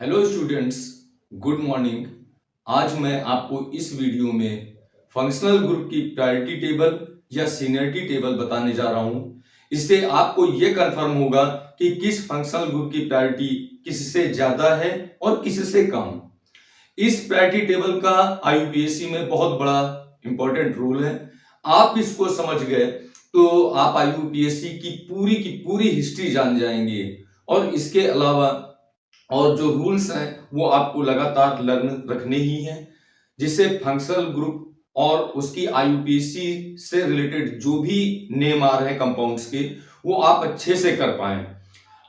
Hello students, good morning. आज मैं आपको इस वीडियो में फंक्शनल ग्रुप की प्रायोरिटी टेबल या सीनियरिटी टेबल बताने जा रहा हूं। इससे आपको यह कंफर्म होगा कि किस फंक्शनल ग्रुप की प्रायोरिटी किससे ज्यादा है और किससे कम। इस प्रायोरिटी टेबल का आईयूपीएससी में बहुत बड़ा इंपॉर्टेंट रोल है। आप इसको समझ गए तो आप आईयूपीएससी की पूरी हिस्ट्री जान जाएंगे और इसके अलावा और जो रूल्स हैं वो आपको लगातार लर्न रखने ही हैं, जिससे फंक्शनल ग्रुप और उसकी आईयूपीएससी से रिलेटेड जो भी नेम आ रहे हैं कंपाउंड्स के, वो आप अच्छे से कर पाए।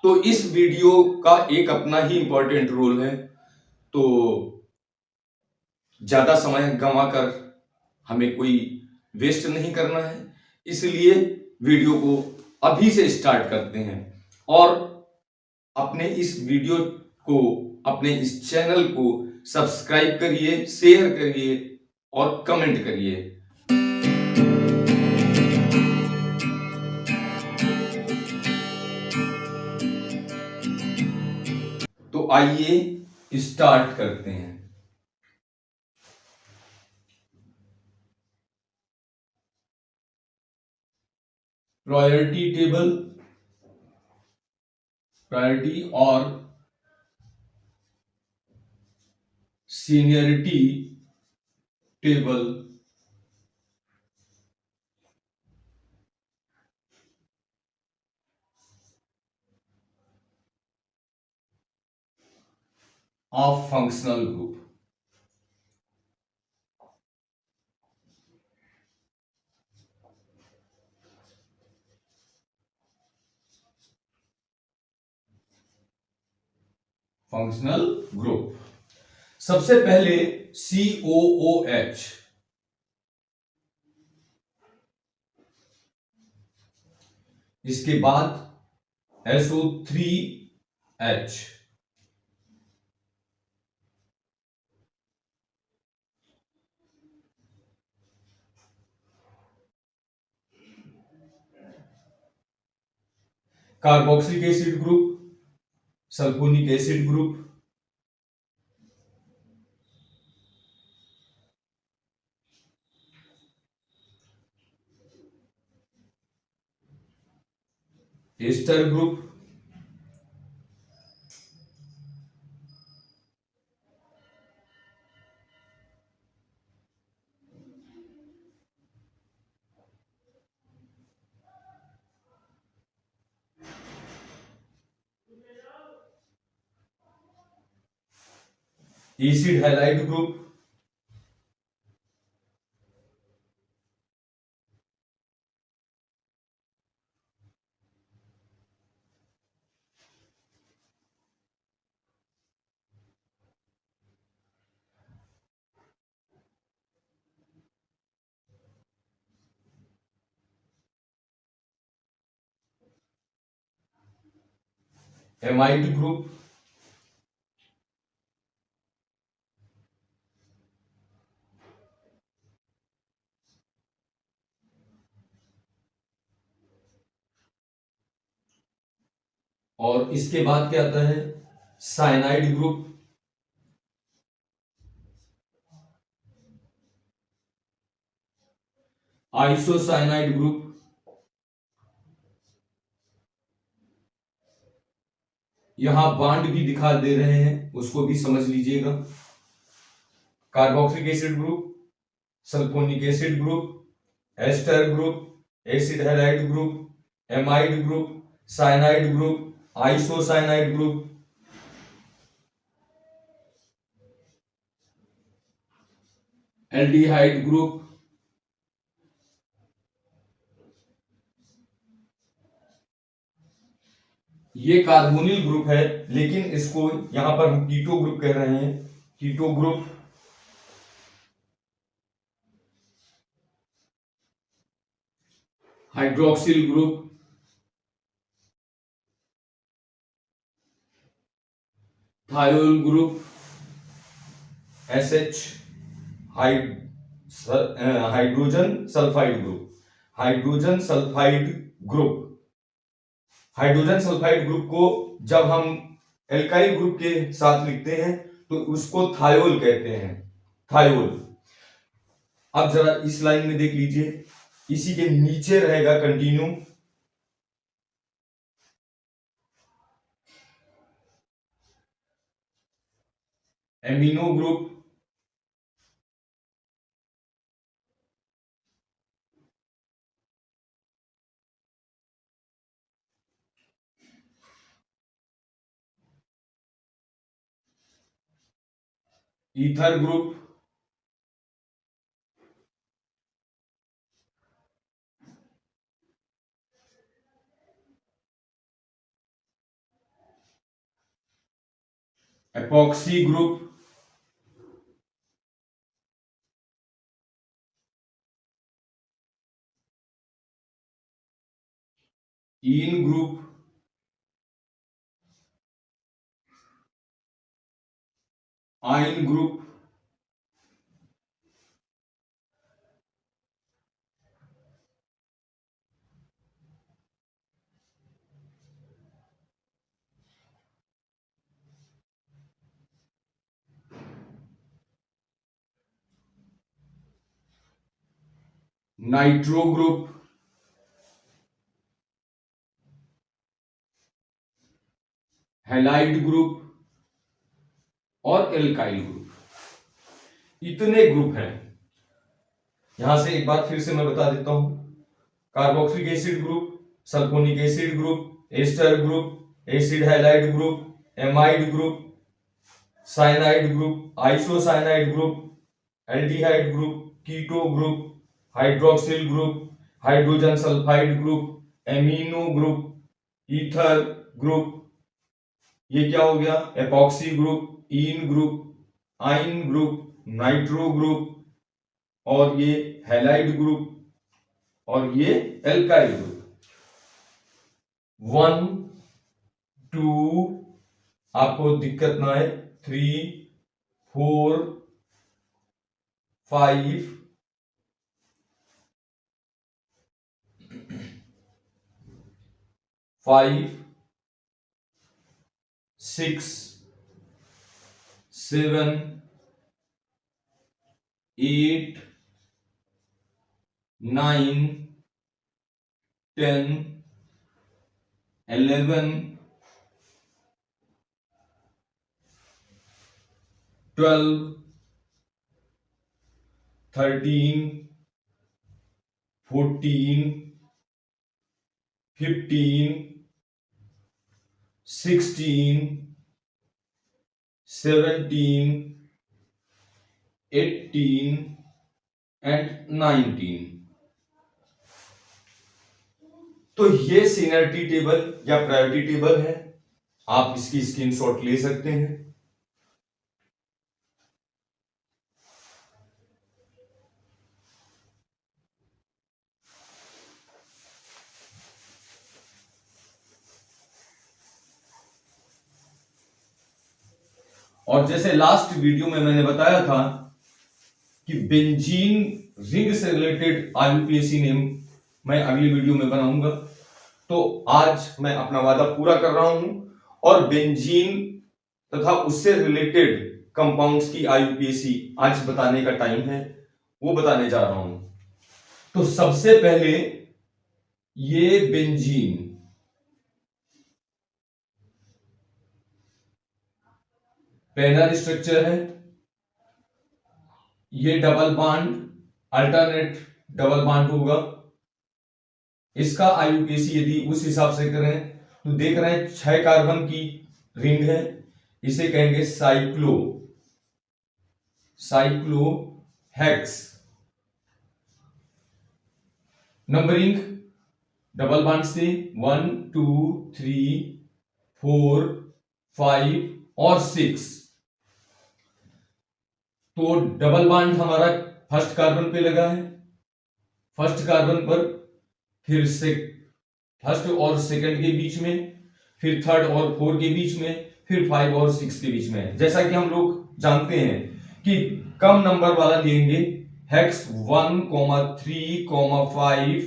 तो इस वीडियो का एक अपना ही इंपॉर्टेंट रोल है, तो ज्यादा समय गंवाकर हमें कोई वेस्ट नहीं करना है, इसलिए वीडियो को अभी से स्टार्ट करते हैं। और अपने इस वीडियो को, अपने इस चैनल को सब्सक्राइब करिए, शेयर करिए और कमेंट करिए। तो आइए स्टार्ट करते हैं। प्रायोरिटी टेबल, प्रायोरिटी और seniority table of functional group. Functional group सबसे पहले COOH, इसके बाद SO3H, carboxylic acid group, sulphonic acid group, ester group, acid halide group, amide group, और इसके बाद क्या आता है साइनाइड ग्रुप, आइसोसाइनाइड ग्रुप, यहां बांड भी दिखा दे रहे हैं, उसको भी समझ लीजिएगा। Carboxylic acid group, sulphonic acid group, ester group, acid halide group, amide group, cyanide group, isocyanide group, aldehyde group, ये कार्बोनिल ग्रुप है, लेकिन इसको यहां पर हम कीटो ग्रुप कह रहे हैं। Keto group, hydroxyl group, thiol group, SH hydrogen sulphide group, hydrogen sulphide group. Hydrogen sulphide group को जब हम एल्काइल ग्रुप के साथ लिखते हैं तो उसको थायोल कहते हैं, थायोल। अब जरा इस लाइन में देख लीजिए, इसी के नीचे रहेगा continue amino group, ether group, epoxy group, ene group, yne group, nitro group, halide group और एल्काइल ग्रुप। इतने ग्रुप हैं। यहां से एक बार फिर से मैं बता देता हूं, carboxylic acid group, sulphonic acid group, ester group, acid halide group, amide group, cyanide group, isocyanide group, aldehyde group, keto group, hydroxyl group, hydrogen sulphide group, amino group, ether group, ये क्या हो गया, epoxy group, ene group, yne group, nitro group, और ये halide group, और ये alkyl group. 1 2, आपको दिक्कत ना आए, 3 4 5 6 7 8 9 10 11 12 13 14 15 16 17 18 एंड 19। तो ये सीनियरिटी टेबल या प्रायोरिटी टेबल है, आप इसकी स्क्रीनशॉट ले सकते हैं। और जैसे लास्ट वीडियो में मैंने बताया था कि बेंजीन रिंग से रिलेटेड आईयूपीएसी नेम मैं अगली वीडियो में बनाऊंगा, तो आज मैं अपना वादा पूरा कर रहा हूं और बेंजीन तथा उससे रिलेटेड कंपाउंड्स की आईयूपीएसी आज बताने का टाइम है, वो बताने जा रहा हूं। तो सबसे पहले ये बेंजीन, पैनल स्ट्रक्चर है, ये double bond, alternate double bond होगा। इसका आईयूपीएसी यदि उस हिसाब से करें तो देख रहे हैं 6 कार्बन की रिंग है, इसे कहेंगे साइक्लोहेक्स। नंबरिंग डबल बॉन्ड से 1 2 3 4 5 और 6। तो डबल बॉन्ड हमारा फर्स्ट कार्बन पे लगा है, फर्स्ट कार्बन पर, फिर से फर्स्ट और सेकंड के बीच में, फिर थर्ड और फोर्थ के बीच में, फिर 5 और 6 के बीच में। जैसा कि हम लोग जानते हैं कि कम नंबर वाला लेंगे हेक्स 1, 3, 5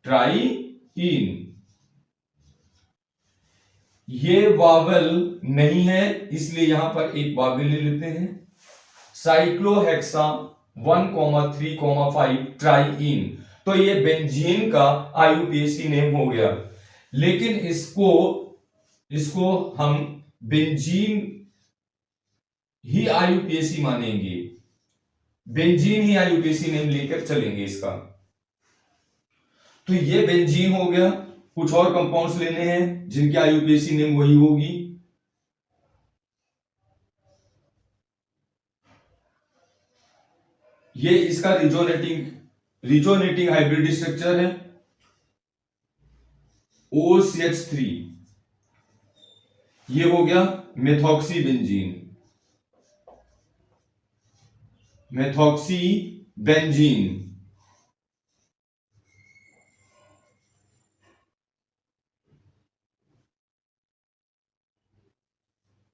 ट्राईइन। ये वावल नहीं है, इसलिए यहां पर एक वावल ले लेते हैं। साइक्लोहेक्सा 1,3,5 ट्राइइन, तो ये बेंजीन का आईयूपीएसी नेम हो गया। लेकिन इसको इसको हम बेंजीन ही आईयूपीएसी मानेंगे, बेंजीन ही आईयूपीएसी नेम लेकर चलेंगे इसका। तो ये बेंजीन हो गया। कुछ और कंपाउंड्स लेने हैं जिनकी आईयूपीएसी नेम वही होगी। ये इसका रिजोनेटिंग हाइब्रिड स्ट्रक्चर है OCH3। ये हो गया methoxy benzene, methoxy benzene.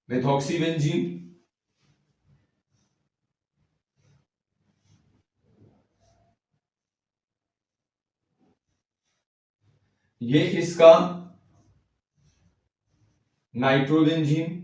Methoxy benzene. ये इसका nitrobenzene.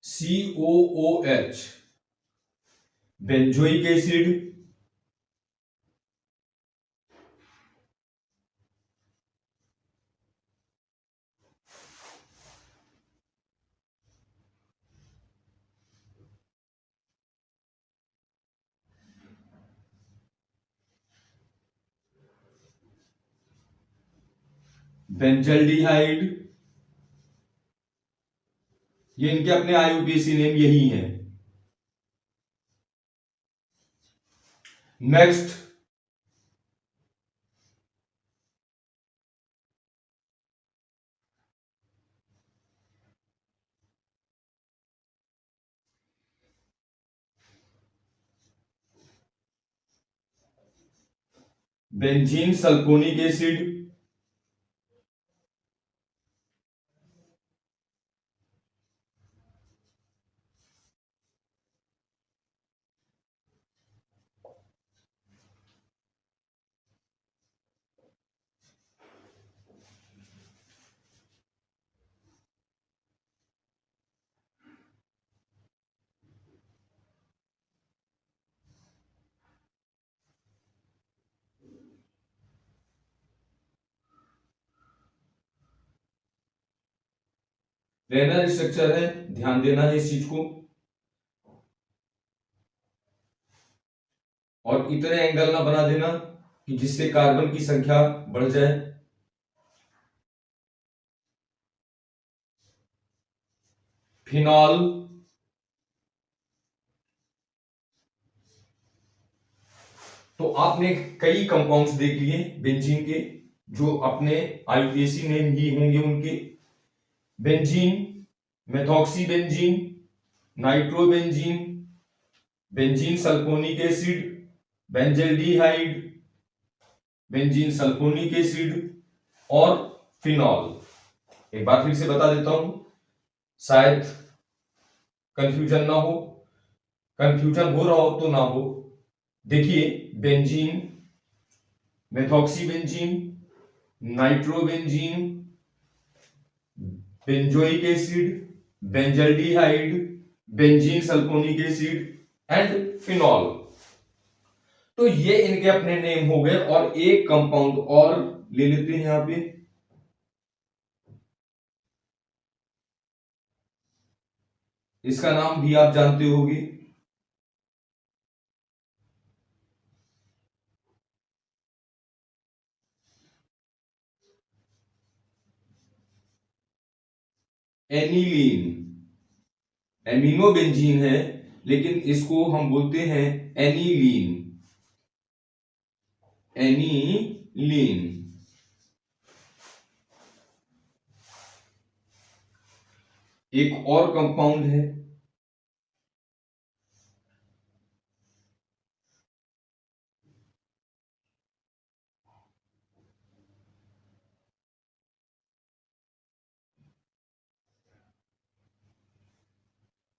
COOH benzoic acid. Benzaldehyde. ये इनके अपने आईयूपीएसी नेम यही है। Next benzene sulphonic acid. रेनर स्ट्रक्चर है, ध्यान देना है इस चीज को। और इतने एंगल ना बना देना कि जिससे कार्बन की संख्या बढ़ जाए। फिनॉल। तो आपने कई कंपाउंड्स देख लिए बेंजीन के, जो अपने आईयूपीएसी नेम ही होंगे उनके। Benzene, methoxy benzene, nitrobenzene, benzene sulphonic acid, benzaldehyde, benzene sulphonic acid और फिनॉल। एक बार फिर से बता देता हूं, शायद कंफ्यूजन ना हो, कंफ्यूजन हो रहा हो तो ना हो। देखिए, benzene, methoxy benzene, nitrobenzene, benzoic acid, benzaldehyde, benzene sulphonic acid and phenol. तो ये इनके अपने नेम हो गए। और एक कंपाउंड और ले लेते हैं यहां पे, इसका नाम भी आप जानते होंगे, एनिलीन। एमिनो बेंजीन है, लेकिन इसको हम बोलते हैं एनिलीन। एनिलीन। एक और कंपाउंड है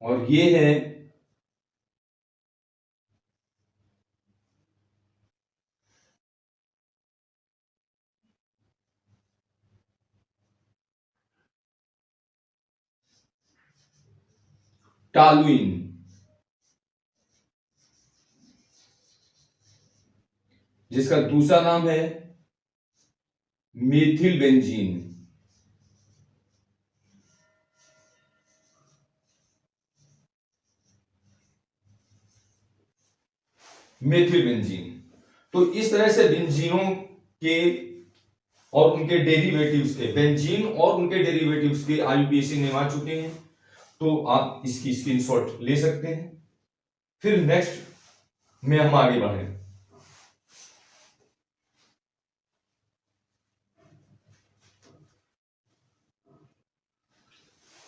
और ये है टॉलुइन। जिसका दूसरा नाम है मेथिल बेंजीन। Methyl benzene. तो इस तरह से बेंजीनों के और उनके डेरिवेटिव्स के, बेंजीन और उनके डेरिवेटिव्स के आईयूपीएसी नेम आ चुके हैं, तो आप इसकी स्क्रीनशॉट ले सकते हैं। फिर नेक्स्ट में हम आगे बढ़े।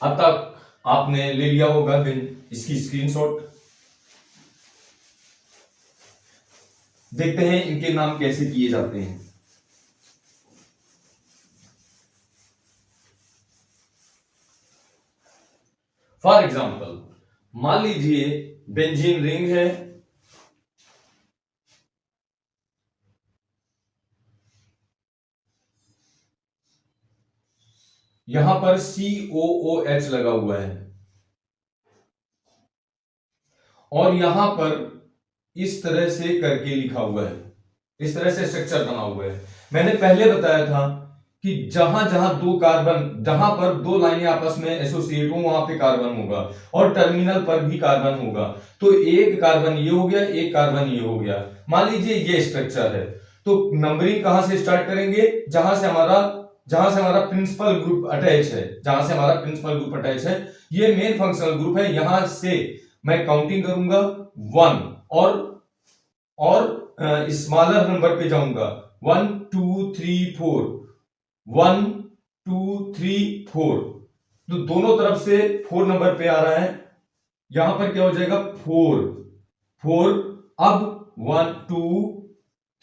अब तक आपने ले लिया होगा इसकी स्क्रीनशॉट। देखते हैं इनके नाम कैसे किए जाते हैं। फॉर एग्जाम्पल, मान लीजिए बेंजीन रिंग है, यहां पर COOH लगा हुआ है और यहां पर इस तरह से करके लिखा हुआ है, इस तरह से स्ट्रक्चर बना हुआ है। मैंने पहले बताया था कि जहां जहां दो कार्बन, जहां पर दो लाइनें आपस में एसोसिएट हो वहां पे कार्बन होगा और टर्मिनल पर भी कार्बन होगा। तो एक कार्बन ये हो गया, एक कार्बन ये हो गया। मान लीजिए ये स्ट्रक्चर है, तो नंबरिंग कहां से स्टार्ट करेंगे? जहां से हमारा प्रिंसिपल ग्रुप अटैच है, जहां से हमारा प्रिंसिपल ग्रुप अटैच है, ये मेन फंक्शनल ग्रुप है। यहां से मैं काउंटिंग करूंगा 1 और स्मॉलर नंबर पे जाऊंगा 1 2 3 4, 1 2 3 4। तो दोनों तरफ से 4 नंबर पे आ रहा है। यहां पर क्या हो जाएगा? 4 4। अब 1 2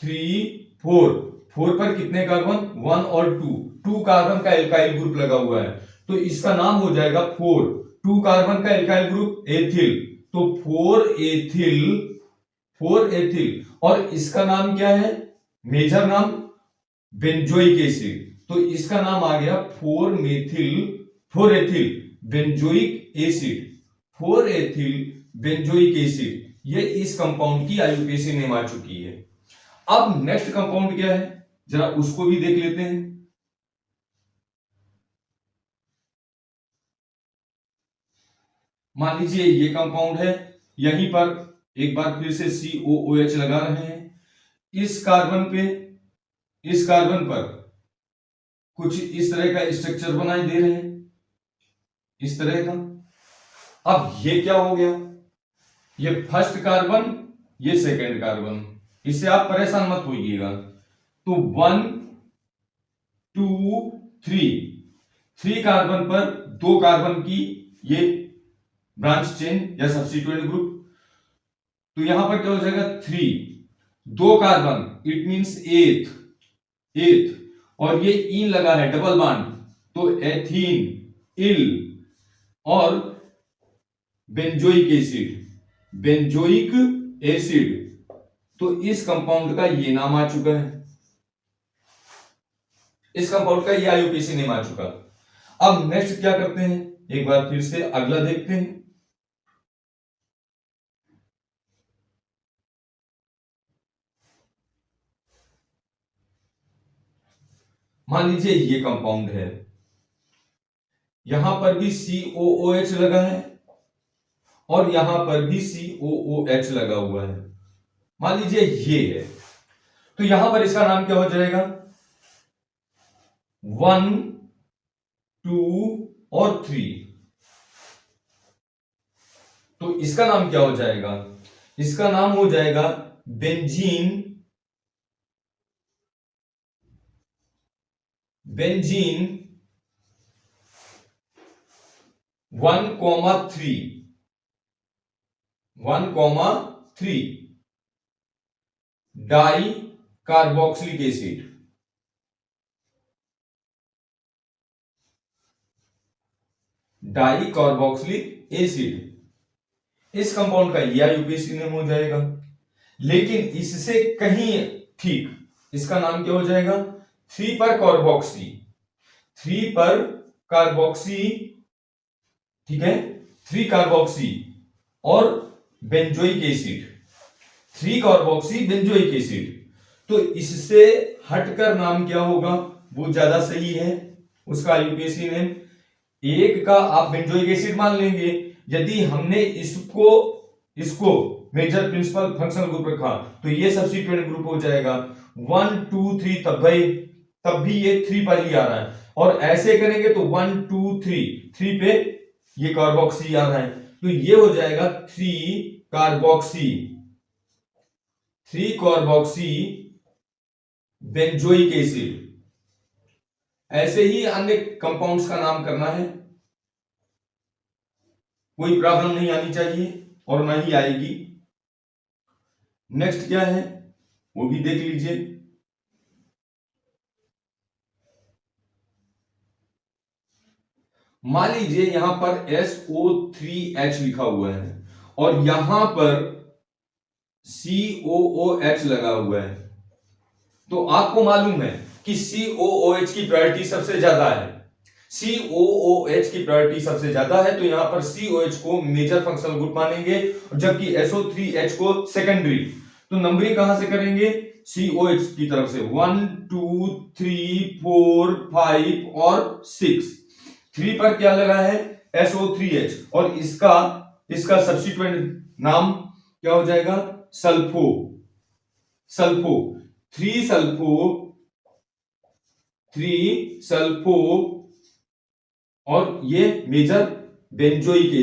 3 4, 4 पर कितने कार्बन? 1 और 2 कार्बन का एल्काइल ग्रुप लगा हुआ है, तो इसका नाम हो जाएगा 4। 2 कार्बन का एल्काइल ग्रुप एथिल, तो 4 एथिल। और इसका नाम क्या है? मेजर नाम बेंजोइक एसिड, तो इसका नाम आ गया 4 ethyl benzoic acid. 4 ethyl benzoic acid, ये इस कंपाउंड की आईयूपीएसी नेम आ चुकी है। अब नेक्स्ट कंपाउंड क्या है, जरा उसको भी देख लेते हैं। मान लीजिए ये कंपाउंड है, यहीं पर एक बार फिर से COOH लगा रहे हैं। इस कार्बन पर कुछ इस तरह का स्ट्रक्चर बनाई दे रहे हैं, इस तरह का। अब ये क्या हो गया? ये फर्स्ट कार्बन, ये सेकंड कार्बन, इससे आप परेशान मत होइएगा। तो 1 2 3 कार्बन पर 2 कार्बन की ये ब्रांच चेन या सब्स्टिट्यूएंट ग्रुप, तो यहां पर क्या हो जाएगा? 3, 2 कार्बन, इट मींस एथ, और ये इन लगा है डबल बॉन्ड, तो एथीन, इल और बेंजोइक एसिड। तो इस कंपाउंड का ये नाम आ चुका है, इस कंपाउंड का ये आईयूपीएसी नेम आ चुका। अब नेक्स्ट क्या करते हैं, एक बार फिर से अगला देखते हैं। मान लीजिए ये कंपाउंड है, यहां पर भी COOH लगा है और यहां पर भी COOH लगा हुआ है। मान लीजिए ये है, तो यहां पर इसका नाम क्या हो जाएगा? 1 2 और 3। तो इसका नाम क्या हो जाएगा? इसका नाम हो जाएगा benzene 1,3 di carboxylic acid. Di carboxylic acid, इस कंपाउंड का ये आईयूपीएसी नेम हो जाएगा। लेकिन इससे कहीं ठीक इसका नाम क्या हो जाएगा, 3 पर कार्बोक्सी, 3 पर कार्बोक्सी, ठीक है, 3 कार्बोक्सी और benzoic acid, 3 carboxy benzoic acid. तो इससे हटकर नाम क्या होगा, वो ज्यादा सही है उसका आईयूपीएसी नेम। एक का आप बेंजोइक एसिड मान लेंगे, यदि हमने इसको इसको मेजर प्रिंसिपल फंक्शनल ग्रुप रखा तो ये सब्स्टिट्यूएंट ग्रुप हो जाएगा 1 2 3, तब भी ये 3 पर ही आ रहा है। और ऐसे करेंगे तो 1 2 3 पे ये कार्बोक्सी आ रहा है, तो ये हो जाएगा 3 कार्बोक्सी बेंजोइक एसिड। ऐसे ही अन्य कंपाउंड्स का नाम करना है, कोई प्रॉब्लम नहीं आनी चाहिए और ना ही आएगी। नेक्स्ट क्या है वो भी देख लीजिए। मान लीजिए यहां पर SO3H लिखा हुआ है और यहां पर COOH लगा हुआ है, तो आपको मालूम है कि COOH की प्रायोरिटी सबसे ज्यादा है, COOH की प्रायोरिटी सबसे ज्यादा है, तो यहां पर COH को मेजर फंक्शनल ग्रुप मानेंगे जबकि SO3H को सेकेंडरी। तो नंबरिंग कहां से करेंगे, COH की तरफ से 1 2 3 4 5 और 6। 3 पर क्या लगा है, SO3H, और इसका सब्स्टिट्यूएंट नाम क्या हो जाएगा, सल्फो, 3 सल्फो और ये मेजर बेंजोइक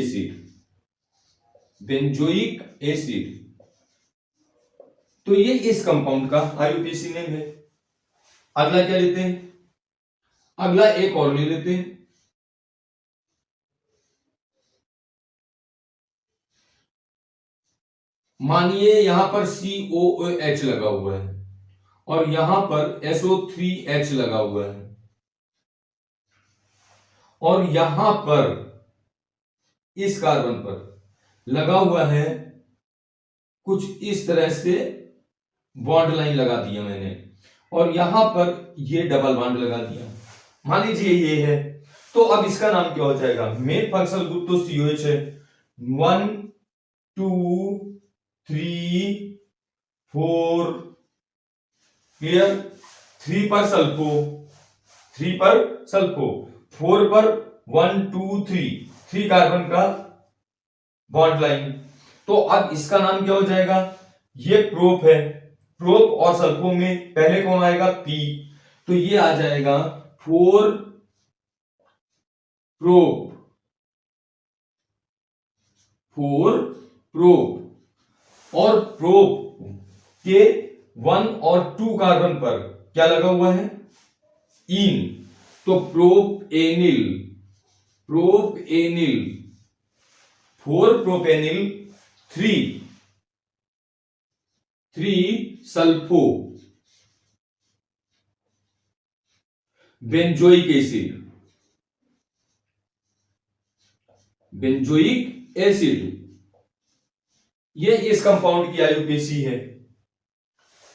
एसिड। तो ये इस कंपाउंड का आईयूपीएसी नेम है। अगला क्या लेते हैं, अगला एक और ले लेते हैं। मानिए यहां पर COOH लगा हुआ है और यहां पर SO3H लगा हुआ है और यहां पर इस कार्बन पर लगा हुआ है कुछ इस तरह से बॉन्ड लाइन लगा दिया मैंने और यहां पर ये डबल बॉन्ड लगा दिया, मान लीजिए ये है। तो अब इसका नाम क्या हो जाएगा, मेन फंक्शनल ग्रुप तो COH है, 1 2 3 4, क्लियर, 3 पर सल्फो, 4 पर 1 2 3 कार्बन का बॉन्ड लाइन। तो अब इसका नाम क्या हो जाएगा, ये प्रोप है, प्रोप और सल्फो में पहले कौन आएगा, P, तो ये आ जाएगा 4 प्रोप और प्रोप के 1 और 2 कार्बन पर क्या लगा हुआ है, इन, तो प्रोपेनिल 4 प्रोपेनिल 3 सल्फो बेंजोइक एसिड, ये इस कंपाउंड की आईयूपीएसी है।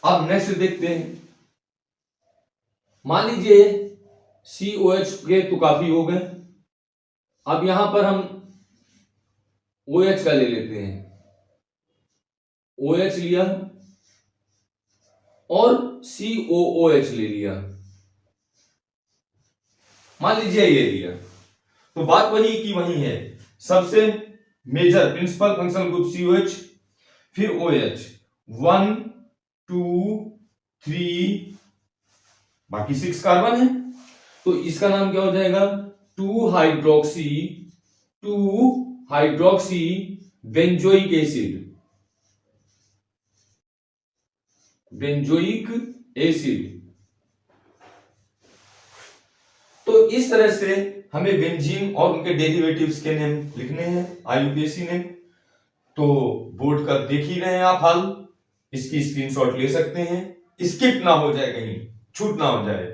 अब नेक्स्ट देखते हैं, मान लीजिए COH के तो काफी हो गए, अब यहां पर हम OH का ले लेते हैं, OH लिया और COOH ले लिया, मान लीजिए ये लिया, तो बात वही की वही है, सबसे major principal functional group COH, फिर OH 1 2 3, बाकी 6 कार्बन है, तो इसका नाम क्या हो जाएगा, 2 हाइड्रोक्सी बेंजोइक एसिड। तो इस तरह से हमें बेंजीन और उनके डेरिवेटिव्स के नेम लिखने हैं, आईयूपीएसी नेम। तो बोर्ड का देख ही रहे हैं आप हाल, इसकी स्क्रीनशॉट ले सकते हैं, स्किप ना हो जाए, कहीं छूट ना हो जाए।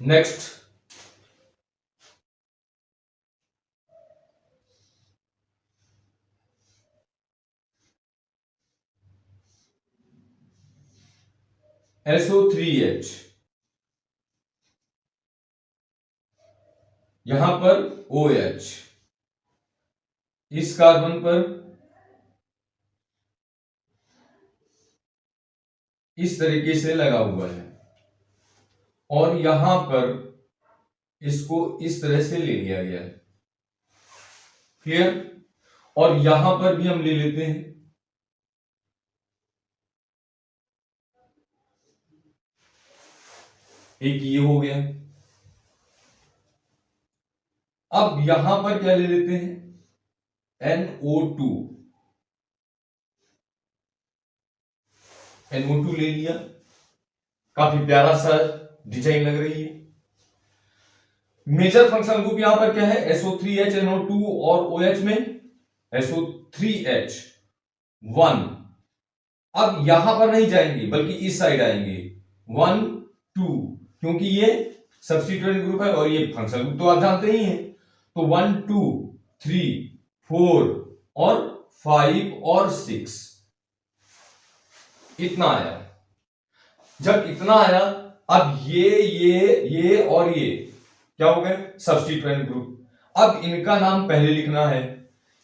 नेक्स्ट, SO3H, यहां पर OH, इस कार्बन पर इस तरीके से लगा हुआ है और यहां पर इसको इस तरह से ले लिया गया है। क्लियर? और यहां पर भी हम ले लेते हैं, एक ये हो गया। अब यहां पर क्या ले लेते हैं, NO2, NO2 ले लिया, काफी प्यारा सा डिजाइन लग रही है। मेजर फंक्शनल ग्रुप यहां पर क्या है, SO3H, NO2 और OH में SO3H 1। अब यहां पर नहीं जाएंगे बल्कि इस साइड आएंगे, 1 2, क्योंकि ये सब्स्टिट्यूएंट ग्रुप है और ये फंक्शनल ग्रुप तो आप जानते ही हैं। तो 1 2 3 4 और 5 और 6, इतना आया। जब इतना आया, अब ये और ये क्या हो गए, सब्स्टिट्यूएंट ग्रुप। अब इनका नाम पहले लिखना है,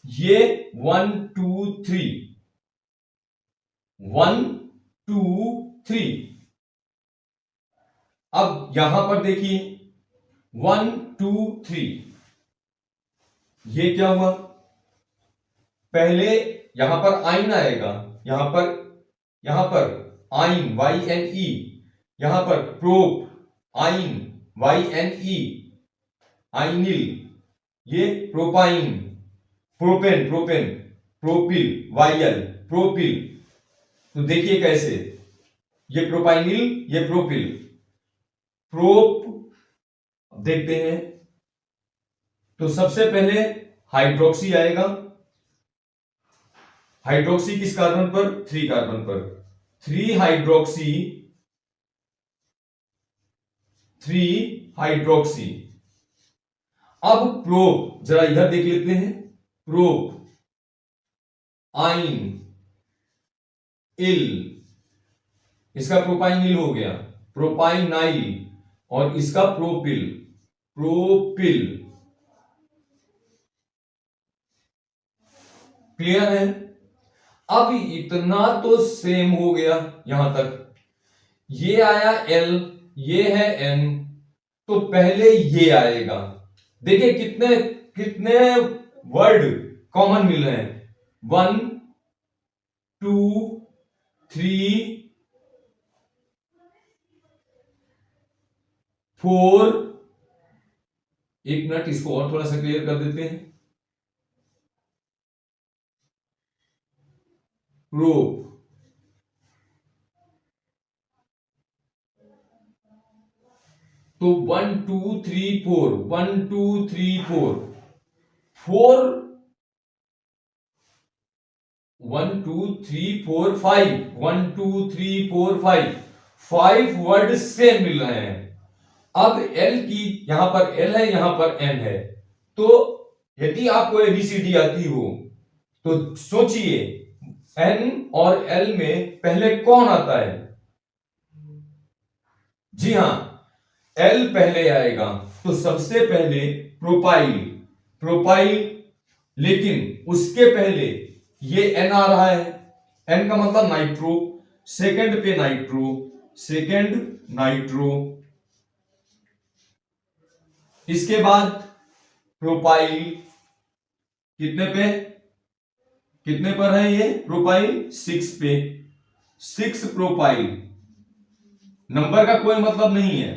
ये 1 2 3, 1 2 3। अब यहां पर देखिए 1 2 3, ये क्या हुआ, पहले यहां पर आइन आएगा, यहां पर आइन YNE, यहां पर प्रोप आइन YNE, आइनिल, ये propyne, propane propane, propyl YL, propyl. तो देखिए कैसे, ये प्रोपाइनिल, ये प्रोपिल, प्रोप। देखते हैं, तो सबसे पहले हाइड्रोक्सी आएगा, हाइड्रोक्सी किस कार्बन पर, 3 कार्बन पर, 3 हाइड्रोक्सी, 3 हाइड्रोक्सी। अब प्रोप, जरा इधर देख लेते हैं, प्रोप आइन इल, इसका प्रोपाइनिल हो गया, प्रोपाइनाइल, और इसका प्रोपिल, प्रोपिल। क्लियर है? अब इतना तो सेम हो गया यहां तक, ये आया L, ये है N, तो पहले ये आएगा। देखिए कितने कितने वर्ड कॉमन मिल रहे हैं, 1 2 3 4। एक मिनट, इसको और थोड़ा सा क्लियर कर देते हैं, प्रोप, तो 1 2 3 4, 1 2 3 4, 4, 1 2 3 4 5, 1 2 3 4 5, 5 वर्ड सेम मिल रहे हैं। अब L की, यहां पर L है, यहां पर N है, तो यदि आपको ABCD आती हो तो सोचिए N और L में पहले कौन आता है। जी हां, L पहले आएगा, तो सबसे पहले प्रोपाइल, प्रोपाइल, लेकिन उसके पहले ये N आ रहा है, N का मतलब नाइट्रो, सेकंड पे नाइट्रो, सेकंड नाइट्रो, इसके बाद प्रोपाइल, कितने पे, कितने पर है ये प्रोपाइल, 6 पे, 6 प्रोपाइल, नंबर का कोई मतलब नहीं है,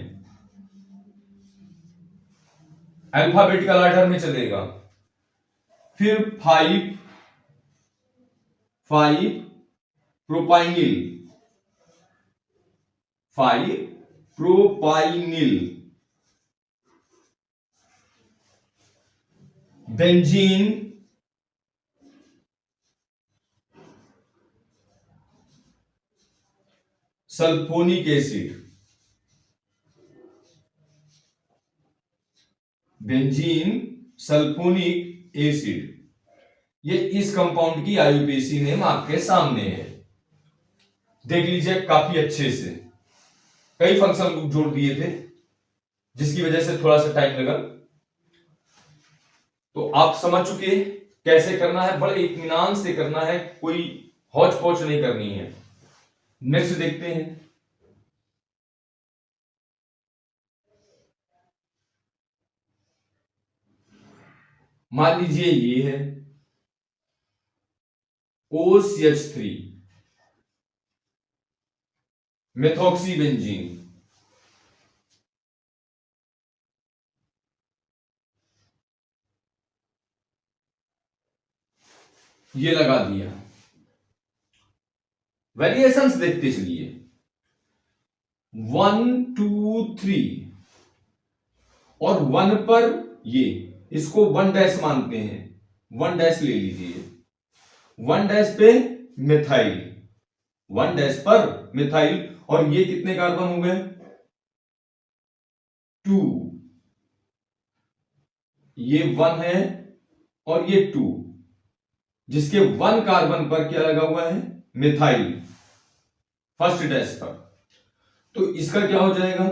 अल्फाबेटिकल ऑर्डर में चलेगा। फिर 5 propynyl, 5 propynyl, benzene, sulphonic acid, benzene sulphonic acid. ये इस कंपाउंड की आईयूपीएसी नेम आपके सामने है, देख लीजिए काफी अच्छे से। कई फंक्शनल ग्रुप जोड़ दिए थे जिसकी वजह से थोड़ा सा टाइम लगा, तो आप समझ चुके कैसे करना है, बड़े इत्मीनान से करना है, कोई हौच पौच नहीं करनी है। नेक्स्ट देखते हैं। मान लीजिए ये है OCH3 मेथॉक्सीबेंजीन। ये लगा दिया। वेरिएशंस देखते चलिए, 1 2 3 और 1 पर ये, इसको 1 डैश मानते हैं, 1 डैश ले लीजिए। 1 डैश पे मिथाइल, 1 डैश पर मिथाइल, और ये कितने कार्बन हो गए? 2। ये 1 है और ये 2, जिसके 1 कार्बन पर क्या लगा हुआ है? मिथाइल, फर्स्ट डैश पर। तो इसका क्या हो जाएगा?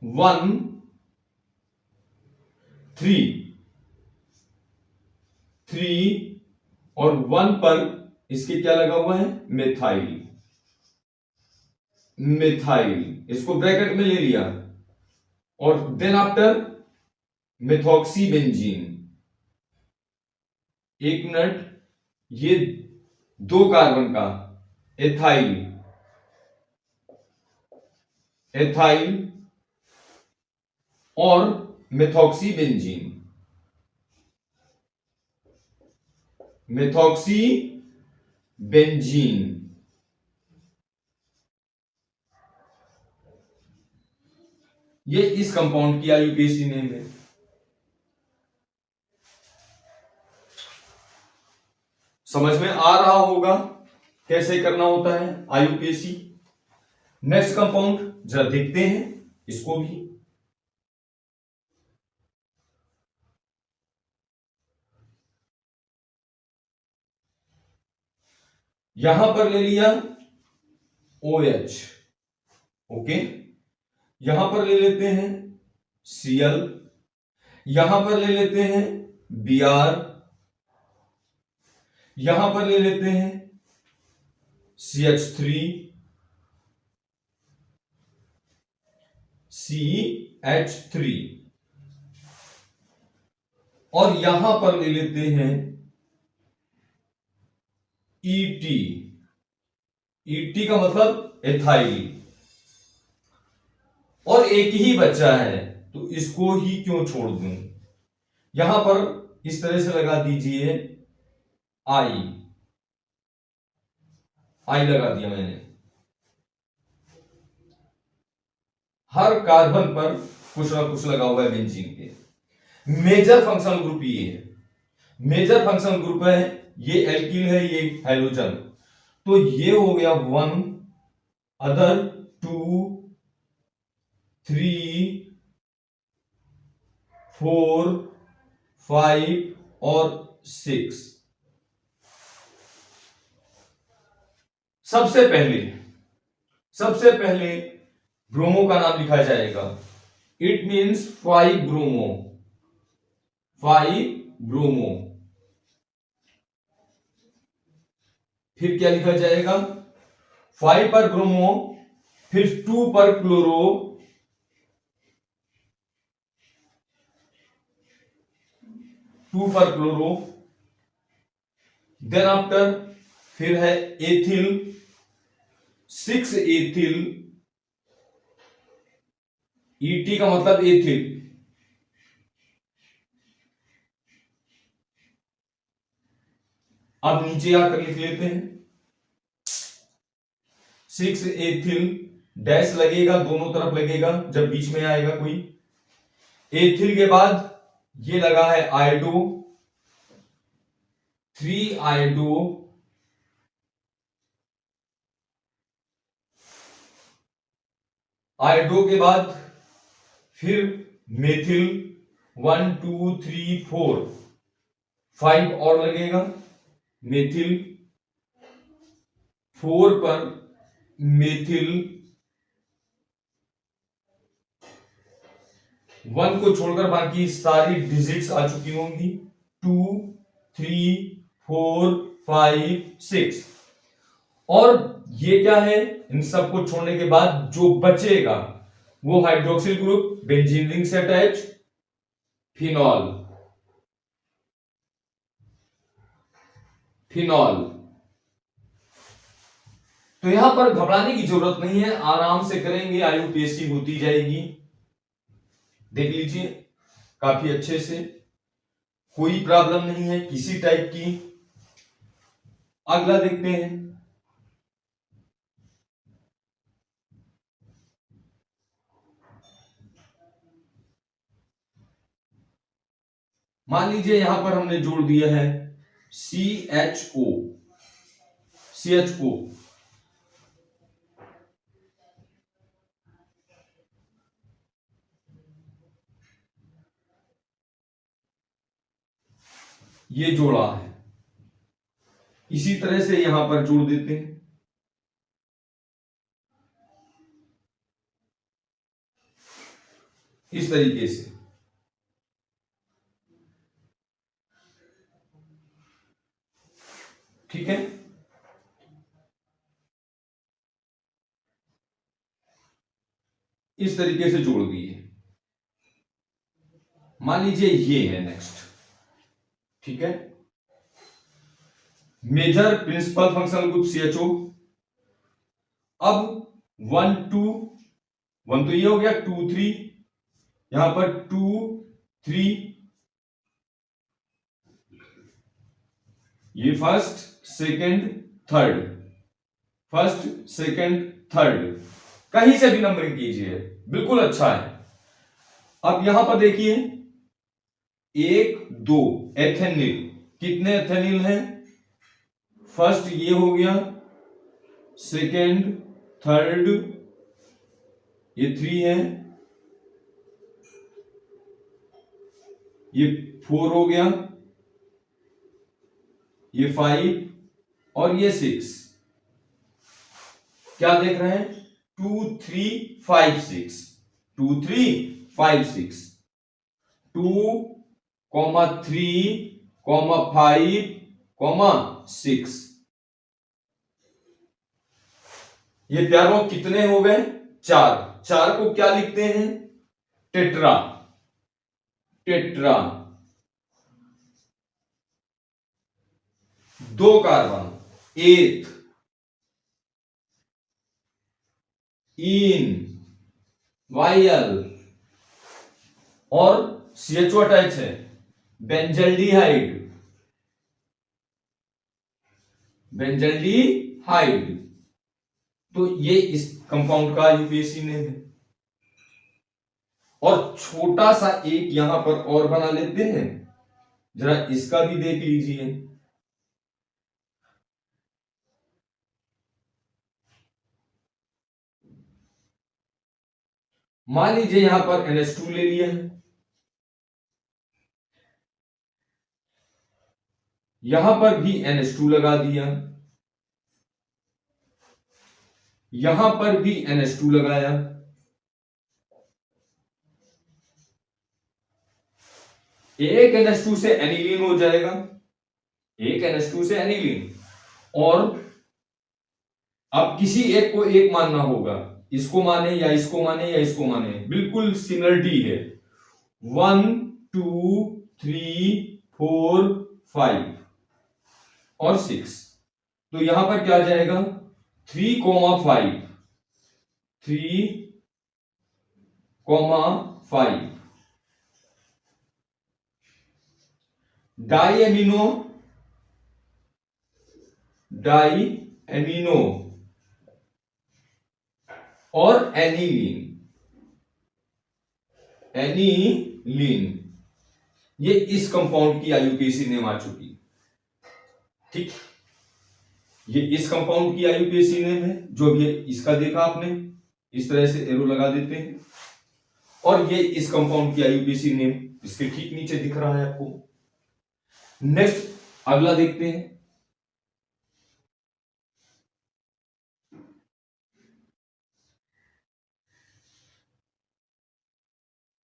1 3 और 1 पर इसके क्या लगा हुआ है? मिथाइल, मिथाइल, इसको ब्रैकेट में ले लिया, और देन आफ्टर मेथॉक्सीबेंजीन। एक मिनट, ये 2 कार्बन का एथाइल, एथाइल और मेथॉक्सीबेंजीन, मेथॉक्सीबेंजीन। ये इस कंपाउंड की आईयूपीएसी नेम है। समझ में आ रहा होगा कैसे करना होता है आईयूपीएसी। नेक्स्ट कंपाउंड जरा देखते हैं इसको भी। यहां पर ले लिया OH, ओके। यहां पर ले लेते हैं Cl, यहां पर ले लेते हैं Br, यहां पर ले लेते हैं CH3, CH3, और यहां पर ले लेते हैं ET, ET का मतलब एथाइल, और एक ही बचा है तो इसको ही क्यों छोड़ दूं। यहां पर इस तरह से लगा दीजिए आई, आई लगा दिया मैंने। हर कार्बन पर कुछ ना कुछ लगा हुआ है बेंजीन के। मेजर फंक्शनल ग्रुप ये है, मेजर फंक्शनल ग्रुप है, ये एल्किल है, ये हैलोजन। तो ये हो गया 1, अदर 2 3 4 5 और 6। सबसे पहले ब्रोमो का नाम लिखा जाएगा। It means 5 bromo, 5 bromo. फिर क्या लिखा जाएगा? 5 पर ब्रोमो, फिर 2 पर क्लोरो, देन आफ्टर फिर है एथिल, 6 एथिल, ET का मतलब एथिल, अब नीचे आकर लिख लेते हैं 6 एथिल, डैश लगेगा, दोनों तरफ लगेगा जब बीच में आएगा कोई। एथिल के बाद ये लगा है आयोडो, 3 आयोडो, आयोडो के बाद फिर मेथिल 1 2 3 4 5 और लगेगा, मेथिल 4 पर मेथिल 1 को छोड़कर बाकी सारी डिजिट्स आ चुकी होंगी, 2 3 4 5 6। और ये क्या है, इन सबको छोड़ने के बाद जो बचेगा वो हाइड्रोक्सिल ग्रुप बेंजीन रिंग से अटैच फिनॉल, फिनॉल। तो यहां पर घबराने की जरूरत नहीं है, आराम से करेंगे, आईयूपीएससी होती जाएगी। देख लीजिए काफी अच्छे से, कोई प्रॉब्लम नहीं है किसी टाइप की। अगला देखते हैं, मान लीजिए यहां पर हमने जोड़ दिया है CHO, CHO। ये जोड़ा है, इसी तरह से यहां पर जोड़ देते हैं, इस तरीके से। ठीक है, इस तरीके से जोड़ दिए। मान लीजिए ये है नेक्स्ट, ठीक है, major principal functional group CHO। अब 1 2 1 तो ये हो गया, 2 3, यहां पर 2 3, ये first second third, first second third, कहीं से भी नंबरिंग कीजिए, बिल्कुल अच्छा है। अब यहां पर देखिए 1 2 एथेनिल, कितने एथेनिल हैं, फर्स्ट ये हो गया, सेकंड थर्ड ये 3 है, ये 4 हो गया, ये 5 और ये 6। क्या देख रहे हैं, 2 3 5 6, 2 3 5 6, 2 3 5 6। ये प्यारों कितने हो गए, 4। 4 को क्या लिखते हैं, टेट्रा, टेट्रा। 2 कार्बन, एथ, इन, वायल और CHO अटैच है, बेंजल्डिहाइड, बेंजल्डिहाइड। तो ये इस कंपाउंड का यूपीएससी नेम है। और छोटा सा एक यहां पर और बना लेते हैं, जरा इसका भी देख लीजिए। मान लीजिए यहां पर NH2 ले लिया है, यहां पर भी NH2 लगा दिया, यहां पर भी NH2 लगाया, एक NH2 से एनिलीन हो जाएगा, एक NH2 से एनिलीन। और अब किसी एक को एक मानना होगा, इसको माने या इसको माने या इसको माने, बिल्कुल सिमिलरिटी है। 1 2 3 4 5 और 6। तो यहां पर क्या आ जाएगा, 3 5, 3 5। डाई एमिनो, डाई एमिनो और एनिलीन, एनिलीन। ये इस कंपाउंड की आईयूपीएसी नेम आ चुकी, ठीक, ये इस कंपाउंड की आईयूपीएसी नेम है। जो भी है इसका देखा आपने, इस तरह से एरो लगा देते हैं। और ये इस कंपाउंड की आईयूपीएसी नेम इसके ठीक नीचे दिख रहा है आपको। नेक्स्ट अगला देखते हैं।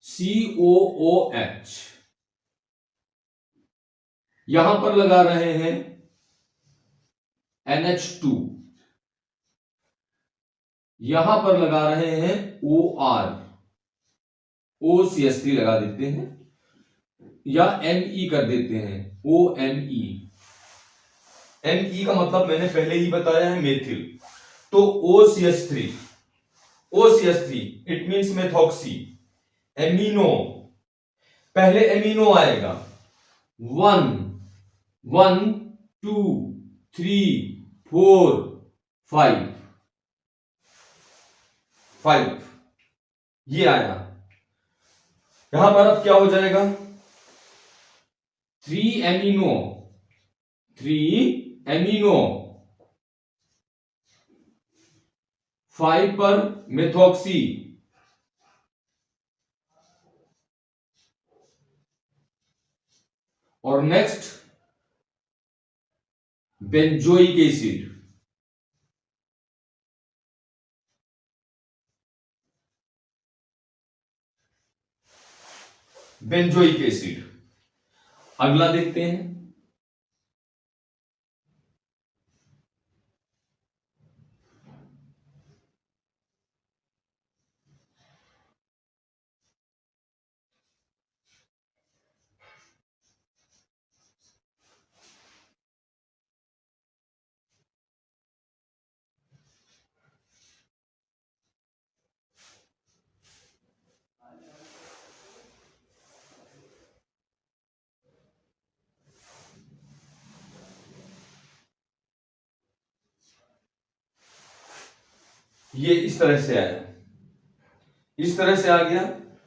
COOH, यहां पर लगा रहे हैं NH2, यहां पर लगा रहे हैं OR, OCH3 लगा देते हैं या Me कर देते हैं, OMe। Me का मतलब मैंने पहले ही बताया है, मेथिल। तो OCH3 it means methoxy. Amino, पहले एमिनो आएगा 1 1 2 3 4 5, ये आया। यहां पर अब क्या हो जाएगा, 3 एमिनो 5 पर मेथॉक्सी, और next benzoic acid. Benzoic acid, अगला देखते हैं। ये इस तरह से आया, इस तरह से आ गया।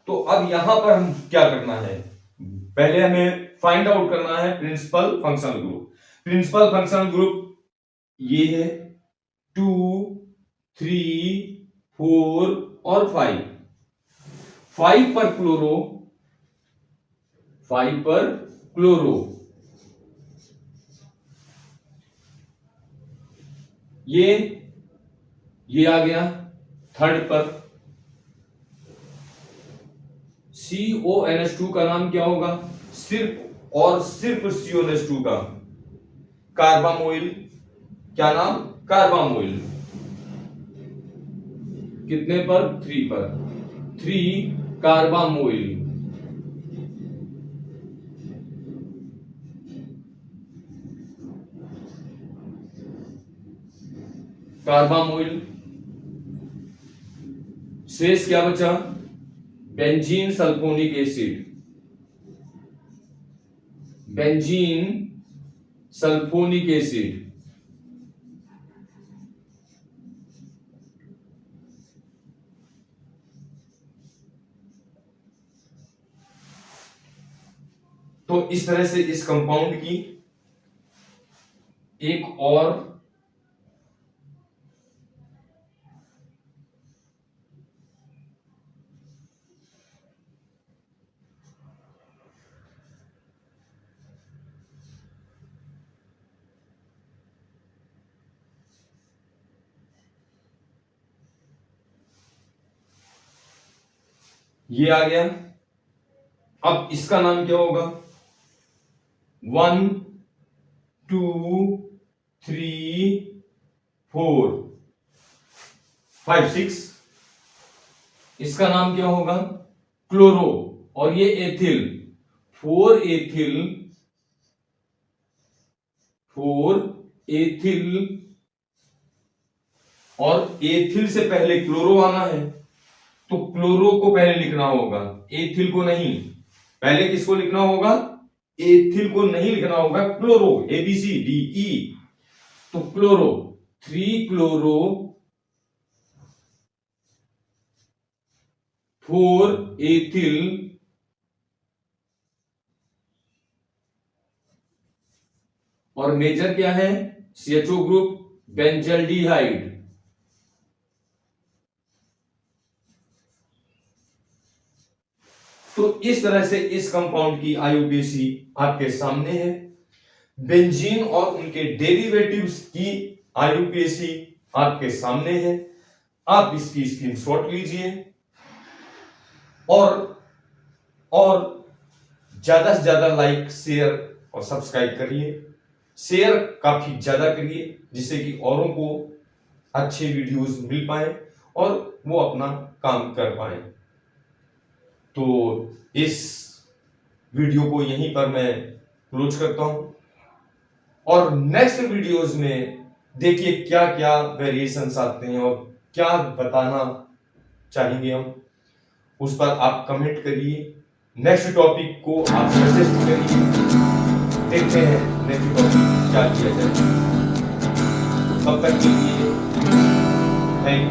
तो अब यहां पर हम क्या करना है, पहले हमें फाइंड आउट करना है principal functional group. Principal functional group ये है 2 3 4 और 5। 5 पर क्लोरो, 5 पर क्लोरो, ये आ गया। थर्ड पर CONH2 का नाम क्या होगा, सिर्फ और सिर्फ CONH2 का कार्बामोइल। क्या नाम, कार्बामोइल। कितने पर, 3 पर, 3 कार्बामोइल। कार्बामोइल, शेष क्या बचा, benzene sulphonic acid, benzene sulphonic acid. तो इस तरह से इस कंपाउंड की एक और ये आ गया। अब इसका नाम क्या होगा, 1 2 3 4 5 6, इसका नाम क्या होगा, क्लोरो। और ये एथिल, 4 एथिल, और एथिल से पहले क्लोरो आना है, तो क्लोरो को पहले लिखना होगा, एथिल को नहीं। पहले किसको लिखना होगा, एथिल को नहीं लिखना होगा, क्लोरो, ABCDE। तो क्लोरो, 3 क्लोरो 4 एथिल, और मेजर क्या है, CHO ग्रुप, बेंजल्डिहाइड। तो इस तरह से इस कंपाउंड की आईयूपीएसी आपके सामने है। बेंजीन और उनके डेरिवेटिव्स की आईयूपीएसी आपके सामने है। आप इसकी स्क्रीनशॉट लीजिए और ज्यादा से ज्यादा लाइक, शेयर और सब्सक्राइब करिए। शेयर काफी ज्यादा करिए जिससे कि औरों को अच्छे वीडियोस मिल पाए और वो अपना काम कर पाए। तो इस वीडियो को यहीं पर मैं क्लोज करता हूं और नेक्स्ट वीडियोस में देखिए क्या क्या वेरिएशंस आते हैं और क्या बताना चाहेंगे हम, उस पर आप कमेंट करिए। नेक्स्ट टॉपिक को आप सजेस्ट करिए, देखते हैं नेक्स्ट टॉपिक क्या किया जाए। तब तक के लिए थैंक यू।